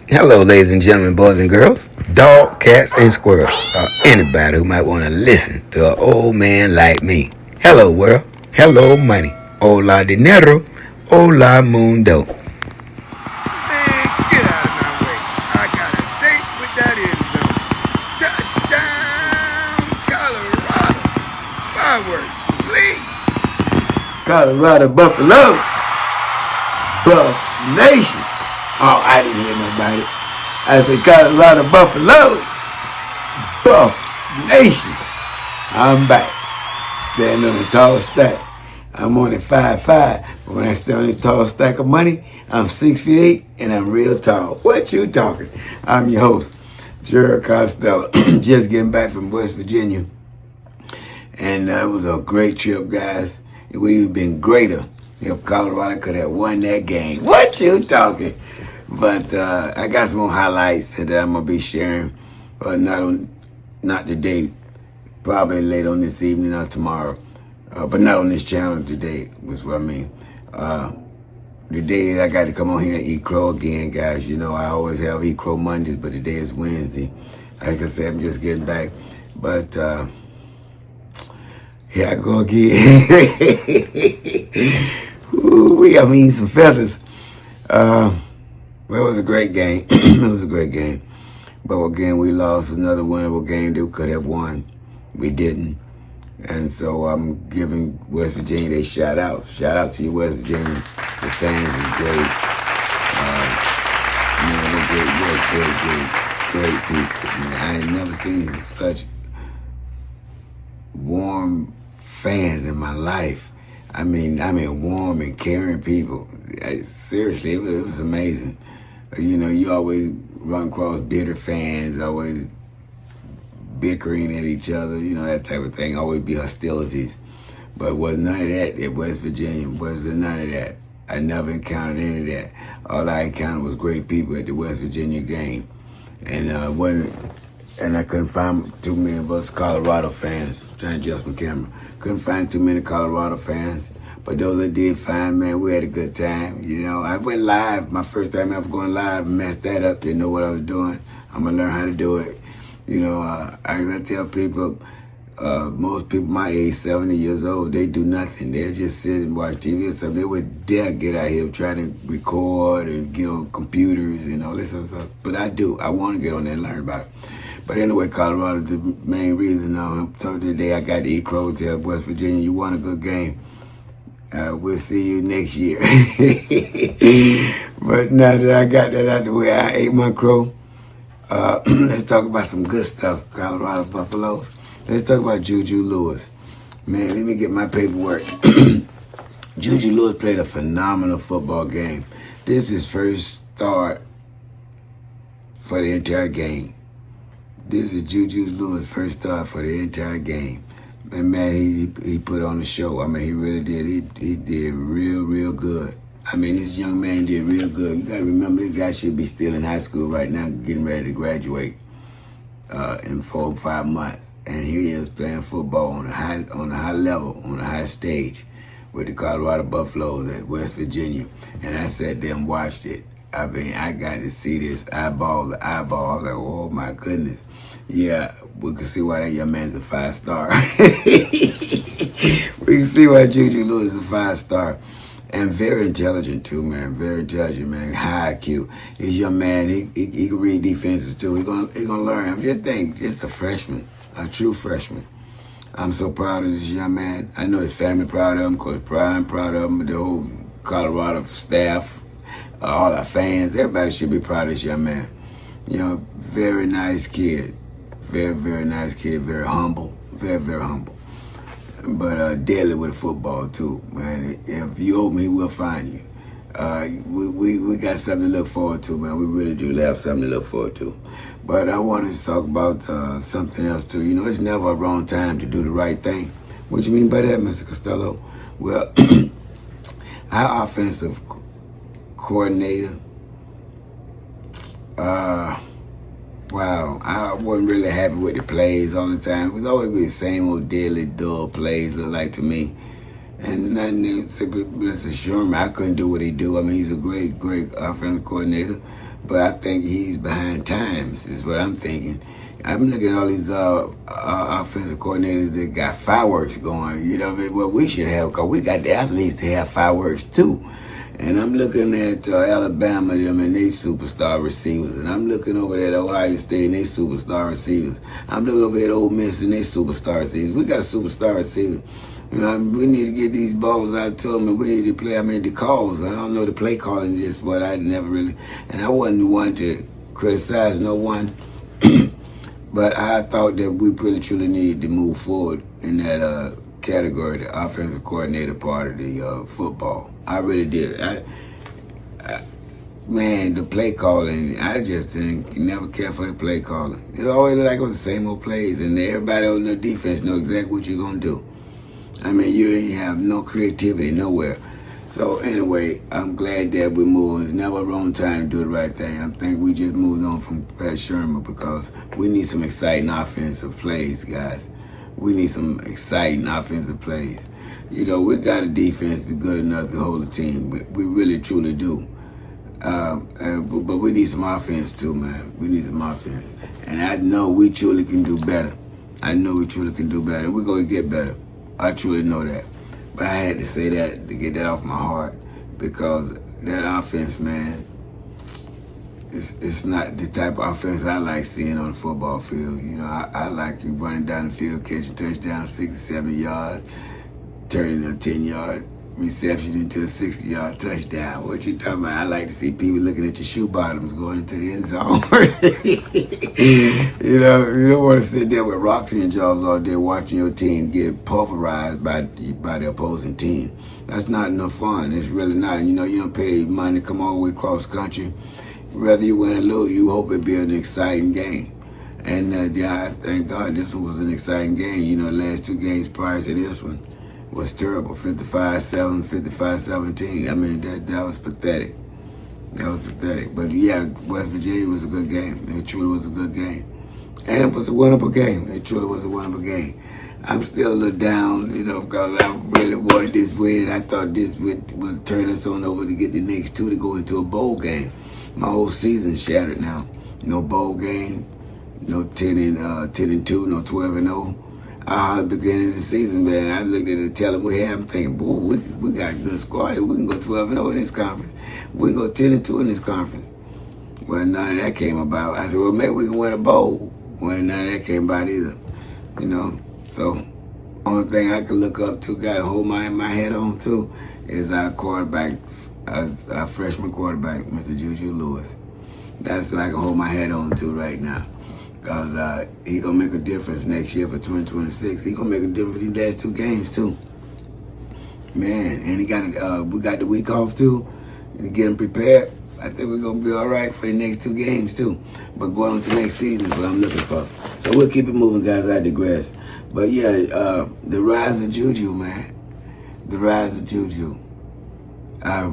Hello, ladies and gentlemen, boys and girls, dog, cats, and squirrels, or anybody who might want to listen to an old man like me. Hello, world. Hello, money. Hola, dinero. Hola, mundo. Man, get out of my way. I got a date with that end zone. Touchdown, Colorado. Fireworks, please. Colorado Buffaloes. Buff Nation. Oh, I didn't hear nobody. I said Colorado Buffaloes. Buff Nation. I'm back. Standing on a tall stack. I'm only 5'5", but when I stand on this tall stack of money, I'm 6'8", and I'm real tall. What you talking? I'm your host, Gerald Costello. Just getting back from West Virginia. And it was a great trip, guys. It would even been greater if Colorado could have won that game. What you talking? But I got some more highlights that I'm gonna be sharing, but not today. Probably later on this evening or tomorrow, but not on this channel today. Was what I mean. Today I got to come on here and eat crow again, guys. You know I always have eat crow Mondays, but today is Wednesday. Like I said, I'm just getting back, but. Here I go again. Ooh, we got me eating some feathers. Well, it was a great game. It was a great game. But again, we lost another winnable game that we could have won. We didn't. And so I'm giving West Virginia their shout outs. Shout out to you, West Virginia. The fans is great. They're great people. Man, I ain't never seen such warm fans in my life. I mean warm and caring people. Seriously, it was amazing. You know, you always run across bitter fans, always bickering at each other, you know, that type of thing. Always be hostilities. But was none of that at West Virginia. Was none of that. I never encountered any of that. All I encountered was great people at the West Virginia game. And I couldn't find too many of us Colorado fans. Trying to adjust my camera. Couldn't find too many Colorado fans. But those that did find, man, we had a good time. You know, I went live. My first time ever going live. Messed that up. Didn't know what I was doing. I'm going to learn how to do it. You know, I tell people, most people my age, 70 years old, they do nothing. They just sit and watch TV or something. They would dare get out here trying to record and get on computers and all this other stuff. But I do. I want to get on there and learn about it. But anyway, Colorado, the main reason I'm talking today, I got to eat crow to West Virginia. You won a good game. We'll see you next year. But now that I got that out the way, I ate my crow. Let's talk about some good stuff, Colorado Buffaloes. Let's talk about JUJU Lewis. Man, let me get my paperwork. JUJU Lewis played a phenomenal football game. This is his first start for the entire game. This is JUJU Lewis' first start for the entire game. And man, he put on the show. I mean, he really did. He did real good. I mean, this young man did real good. You gotta remember, this guy should be still in high school right now, getting ready to graduate in 4 or 5 months. And here he is playing football on a high level, on a high stage with the Colorado Buffaloes at West Virginia. And I sat there and watched it. I mean, I got to see this eyeball to eyeball. Like, oh my goodness. Yeah, we can see why that young man's a 5-star. We can see why JUJU Lewis is a 5-star. And very intelligent too, man. Very intelligent, man. High IQ. This young man, he can read defenses too. He gonna learn. I'm just a freshman, a true freshman. I'm so proud of this young man. I know his family proud of him, Coach Brian proud of him, the whole Colorado staff, all our fans. Everybody should be proud of this young man. You know, very nice kid. Very nice kid. Very humble. Very humble. But deadly with the football too, man. If you open, he will find you. We got something to look forward to, man. We really do have something to look forward to. But I wanted to talk about something else too. You know, it's never a wrong time to do the right thing. What you mean by that, Mr. Costello? Well, our offensive coordinator, wow, I wasn't really happy with the plays all the time. It was always be the same old daily dull plays, look like to me. And nothing new. Mr. Sherman, I couldn't do what he do. I mean, he's a great offensive coordinator. but I think he's behind times, is what I'm thinking. I'm looking at all these offensive coordinators that got fireworks going. You know what I mean? Well, we should have, because we got the athletes to have fireworks too. And I'm looking at Alabama, them and they superstar receivers. And I'm looking over at Ohio State and they superstar receivers. I'm looking over at Ole Miss and they superstar receivers. We got superstar receivers. You know, we need to get these balls out to them, and we need to play. I mean, the calls. I don't know the play calling just what I never really. And I wasn't one to criticize no one, but I thought that we really truly needed to move forward in that category, the offensive coordinator part of the football. I really did. Man, the play calling, I just didn't never care for the play calling. It always like it was the same old plays, and everybody on the defense know exactly what you're gonna do. I mean, you ain't have no creativity nowhere. So anyway, I'm glad that we're moving. It's never a wrong time to do the right thing. I think we just moved on from Pat Shermer because we need some exciting offensive plays, guys. We need some exciting offensive plays. You know, we got a defense be good enough to hold the team. We really, truly do. But we need some offense too, man. We need some offense. And I know we truly can do better. I know we truly can do better. We're going to get better. I truly know that. But I had to say that to get that off my heart, because that offense, man, it's not the type of offense I like seeing on the football field. You know, I like you running down the field, catching touchdown, 67 yards, turning a 10-yard reception into a 60-yard touchdown. What you talking about? I like to see people looking at your shoe bottoms going into the end zone. You know, you don't want to sit there with rocks in your jaws all day watching your team get pulverized by the opposing team. That's not enough fun. It's really not. You know, you don't pay money to come all the way across country. Whether you win or lose, you hope it be an exciting game. And yeah, thank God this one was an exciting game. You know, the last two games prior to this one was terrible, 55-7, 55-17. I mean, that was pathetic. That was pathetic. But yeah, West Virginia was a good game. It truly was a good game. And it was a winnable game. It truly was a winnable game. I'm still a little down, you know, because I really wanted this win, and I thought this would turn us on over to get the next two to go into a bowl game. My whole season's shattered now. No bowl game, no 10-2, no 12-0. At the beginning of the season, man, I looked at the talent we had. I'm thinking, boy, we got a good squad. We can go 12-0 in this conference. We can go 10-2 in this conference. Well, none of that came about. I said, well, maybe we can win a bowl. Well, none of that came about either. You know, so only thing I can look up to, got to hold my head on to, is our quarterback, our freshman quarterback, Mr. JUJU Lewis. That's what I can hold my head on to right now. Because he going to make a difference next year for 2026. He going to make a difference for these last two games, too. Man, and we got the week off, too, and get him prepared. I think we're going to be all right for the next two games, too. But going on to next season is what I'm looking for. So we'll keep it moving, guys. I digress. But, yeah, the rise of JUJU, man. The rise of JUJU.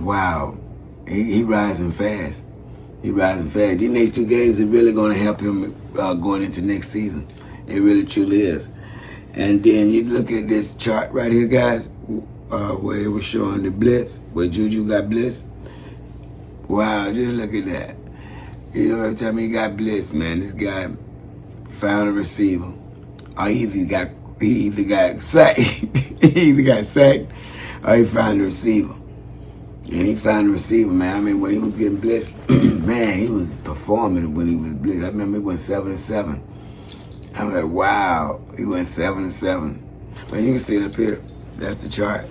Wow. He rising fast. He rising fast. These next two games are really going to help him going into next season. It really, truly is. And then you look at this chart right here, guys, where it was showing the blitz, where JUJU got blitz. Wow, just look at that. You know, every time he got blitz, man, this guy found a receiver. Or he either got sacked. He either got sacked or he found a receiver. And he found the receiver, man. I mean, when he was getting blitzed, man, he was performing when he was blitzed. I remember he went 7-7. I'm like, wow, he went 7-7. But you can see it up here. That's the chart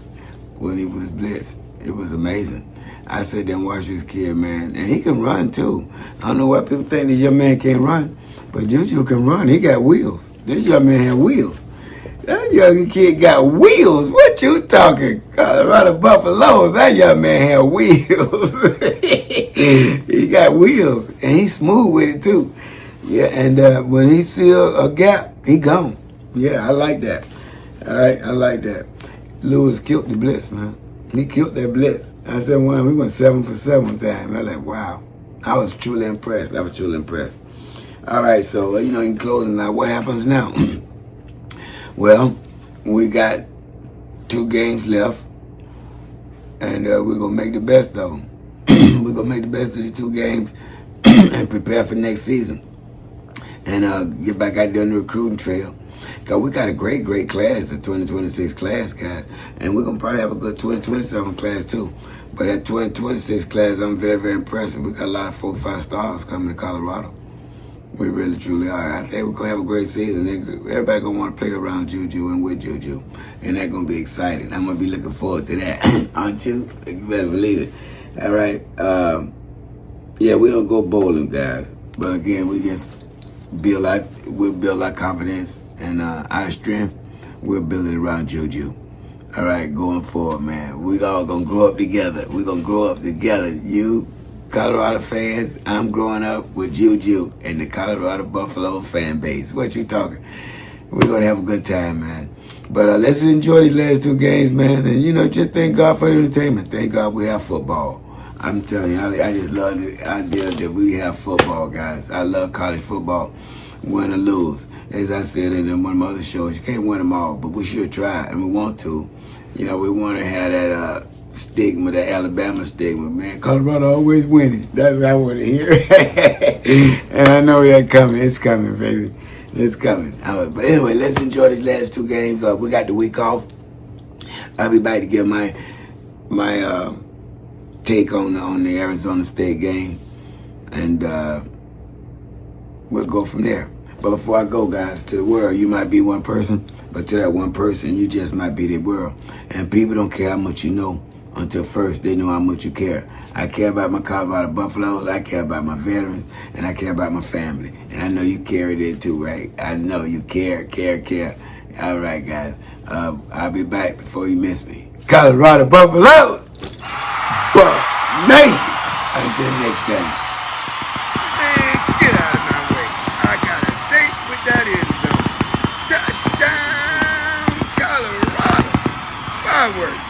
when he was blitzed. It was amazing. I said, then watch this kid, man. And he can run, too. I don't know why people think this young man can't run, but JUJU can run. He got wheels. This young man had wheels. That young kid got wheels. What you talking? Colorado Buffalo. That young man had wheels. He got wheels. And he's smooth with it, too. Yeah, and when he see a gap, he gone. Yeah, I like that. All right, I like that. Lewis killed the blitz, man. He killed that blitz. I said one time, we went 7 for 7 one time. I was like, wow. I was truly impressed. All right, so, you know, in closing now, what happens now? Well, we got 2 games left, and we're going to make the best of them. We're going to make the best of these 2 games. and prepare for next season. And get back out there on the recruiting trail. Because we got a great class, the 2026 class, guys. And we're going to probably have a good 2027 class, too. But that 2026 class, I'm very impressed. We got a lot of 4-5 stars coming to Colorado. We really, truly are. I think we're going to have a great season. Everybody going to want to play around JUJU and with JUJU. And that's going to be exciting. I'm going to be looking forward to that. Aren't you? You better believe it. All right. Yeah, we don't go bowling, guys. But again, we just build our confidence and our strength. We'll build it around JUJU. All right, going forward, man. We all going to grow up together. We're going to grow up together. You Colorado fans, I'm growing up with JUJU and the Colorado Buffalo fan base. What you talking? We're going to have a good time, man. But let's enjoy these last 2 games, man. And, just thank God for the entertainment. Thank God we have football. I'm telling you, I just love the idea that we have football, guys. I love college football, win or lose. As I said in one of my other shows, you can't win them all, but we should try, and we want to. We want to have that stigma, that Alabama stigma, man. Colorado always winning. That's what I want to hear. And I know that's coming. It's coming, baby. It's coming. But anyway, let's enjoy these last 2 games. We got the week off. I'll be back to give my take on the Arizona State game, and we'll go from there. But before I go, guys, to the world, you might be one person, but to that one person, you just might be the world. And people don't care how much you know until first they know how much you care. I care about my Colorado Buffaloes, I care about my veterans, and I care about my family. And I know you carried it too, right? I know you care. All right, guys. I'll be back before you miss me. Colorado Buffaloes! Well, nation! Until next time. Man, get out of my way. I got a date with that end zone. Touchdown, Colorado. Fireworks.